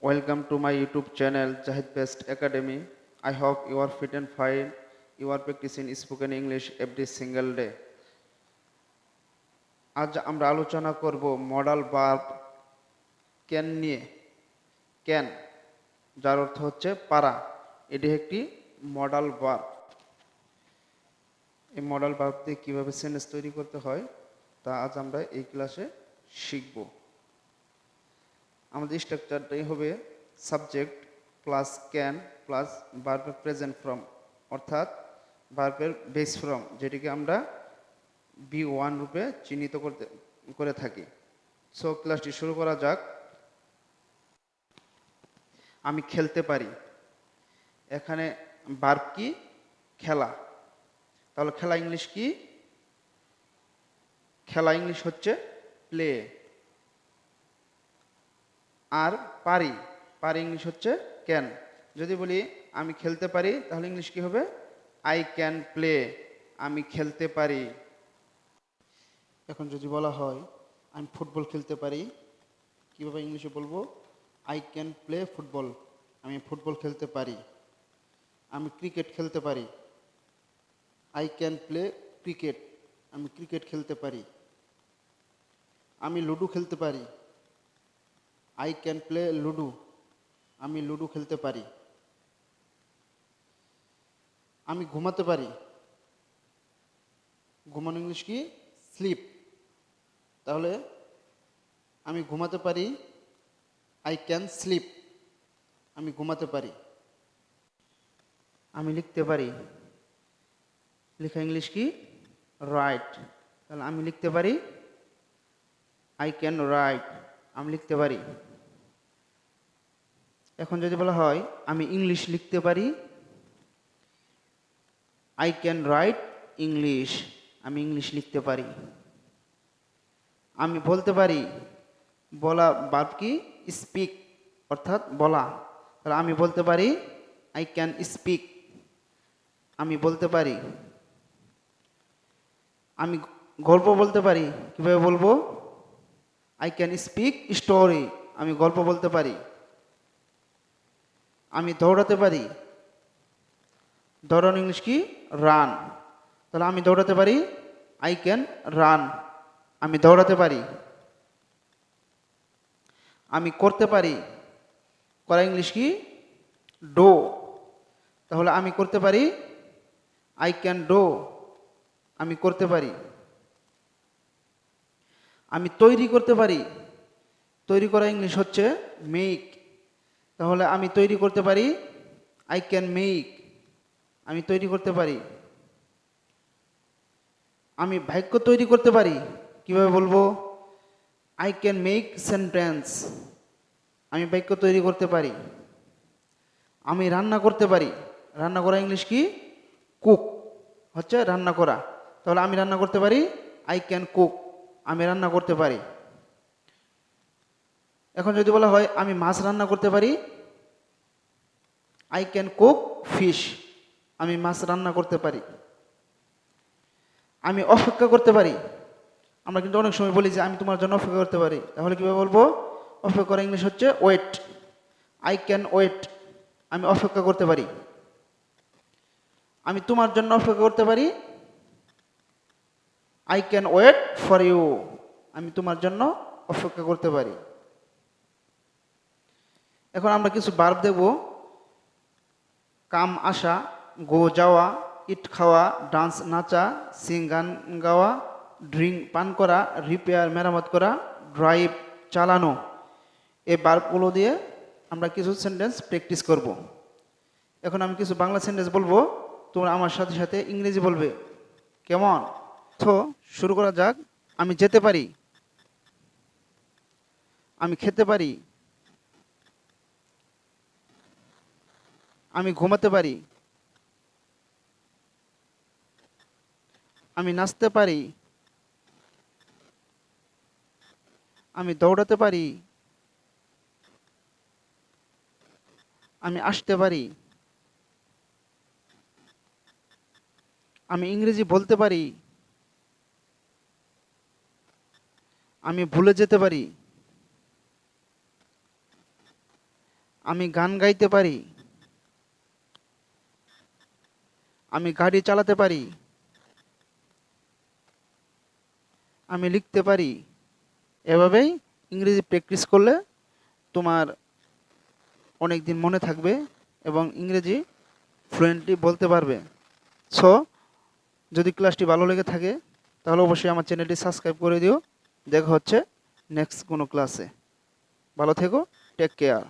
Welcome to my YouTube channel Jahid Best Academy. I hope you are fit and fine. You are practicing spoken English every single day. আজ আমরা আলোচনা করব modal verb can নিয়ে। Can যার অর্থ হচ্ছে পারা, এটি একটি মডাল ভার্ব। এই মডাল ভার্ব দিয়ে কীভাবে সেন্টেন্স তৈরি করতে হয় তা আজ আমরা এই ক্লাসে শিখব। আমাদের স্ট্রাকচারটাই হবে সাবজেক্ট প্লাস ক্যান প্লাস ভার্বের প্রেজেন্ট ফর্ম, অর্থাৎ ভার্বের বেস ফর্ম, যেটিকে আমরা B1 রূপে চিহ্নিত করে থাকি। সো ক্লাসটি শুরু করা যাক। আমি খেলতে পারি, এখানে ভার্ব কি? খেলা। তাহলে খেলা ইংলিশ কি? খেলা ইংলিশ হচ্ছে প্লে। আর পারি, পারি ইংলিশ হচ্ছে ক্যান। যদি বলি আমি খেলতে পারি, তাহলে ইংলিশ কি হবে? I can play. আমি খেলতে পারি। এখন যদি বলা হয় আমি ফুটবল খেলতে পারি, কীভাবে ইংলিশে বলবো? I can play football. আমি ফুটবল খেলতে পারি। আমি ক্রিকেট খেলতে পারি, আই ক্যান প্লে ক্রিকেট। আমি ক্রিকেট খেলতে পারি। আমি লুডো খেলতে পারি, আই ক্যান প্লে লুডো। আমি লুডো খেলতে পারি। আমি ঘুমাতে পারি, ঘুমানো ইংলিশ কি? স্লিপ। তাহলে আমি ঘুমাতে পারি, আই ক্যান স্লিপ। আমি ঘুমাতে পারি। আমি লিখতে পারি, লেখা ইংলিশ কি? রাইট। তাহলে আমি লিখতে পারি, আই ক্যান রাইট। আমি লিখতে পারি। এখন যদি বলা হয় আমি ইংলিশ লিখতে পারি, আই ক্যান রাইট ইংলিশ। আমি ইংলিশ লিখতে পারি। আমি বলতে পারি, বলা ভার্ব কি? স্পিক, অর্থাৎ বলা। তাহলে আমি বলতে পারি, আই ক্যান স্পিক। আমি বলতে পারি। আমি গল্প বলতে পারি, কীভাবে বলবো? I can speak story. আমি গল্প বলতে পারি। আমি দৌড়াতে পারি, দৌড়ানো ইংলিশ কি? রান। তাহলে আমি দৌড়াতে পারি, আই ক্যান রান। আমি দৌড়াতে পারি। আমি করতে পারি, করা ইংলিশ কি? ডো। তাহলে আমি করতে পারি, আই ক্যান ডো। আমি করতে পারি। আমি তৈরি করতে পারি, তৈরি করা ইংলিশ হচ্ছে মেক। তাহলে আমি তৈরি করতে পারি, আই ক্যান মেক। আমি তৈরি করতে পারি। আমি বাক্য তৈরি করতে পারি, কিভাবে বলবো? I can make sentence. আমি বাক্য তৈরি করতে পারি। আমি রান্না করতে পারি, রান্না করা ইংলিশ কি? কুক, হচ্ছে রান্না করা। তাহলে আমি রান্না করতে পারি, আই ক্যান কুক। আমি রান্না করতে পারি। এখন যদি বলা হয় আমি মাছ রান্না করতে পারি, আই ক্যান কুক ফিশ। আমি মাছ রান্না করতে পারি। আমি অপেক্ষা করতে পারি। আমরা কিন্তু অনেক সময় বলি যে আমি তোমার জন্য অপেক্ষা করতে পারি। তাহলে কীভাবে বলবো? অপেক্ষা করা ইংলিশ হচ্ছে ওয়েট। I can wait. আমি অপেক্ষা করতে পারি। আমি তোমার জন্য অপেক্ষা করতে পারি, I can wait for you. আমি তোমার জন্য অপেক্ষা করতে পারি। এখন আমরা কিছু ভার্ব দেখব। কাম আসা, গো যাওয়া, ইট খাওয়া, ডান্স নাচা, সিং গান গাওয়া, ড্রিঙ্ক পান করা, রিপেয়ার মেরামত করা, ড্রাইভ চালানো। এই ভার্বগুলো দিয়ে আমরা কিছু সেন্টেন্স প্র্যাকটিস করব। এখন আমি কিছু বাংলা সেন্টেন্স বলবো, তোমরা আমার সাথে সাথে ইংরেজি বলবে, কেমন? তো শুরু করা যাক। আমি যেতে পারি, আমি খেতে পারি, আমি ঘুমাতে পারি, আমি নাচতে পারি, আমি দৌড়াতে পারি, আমি আসতে পারি, আমি ইংরেজি বলতে পারি, আমি ভুলে যেতে পারি, আমি গান গাইতে পারি, আমি গাড়ি চালাতে পারি, আমি লিখতে পারি। এভাবেই ইংরেজি প্র্যাকটিস করলে তোমার অনেক দিন মনে থাকবে এবং ইংরেজি ফ্লুয়েন্টলি বলতে পারবে। সো যদি ক্লাসটি ভালো লেগে থাকে তাহলে অবশ্যই আমার চ্যানেলটি সাবস্ক্রাইব করে দিও। দেখা হচ্ছে নেক্সট কোনো ক্লাসে। ভালো থেকো, টেক কেয়ার।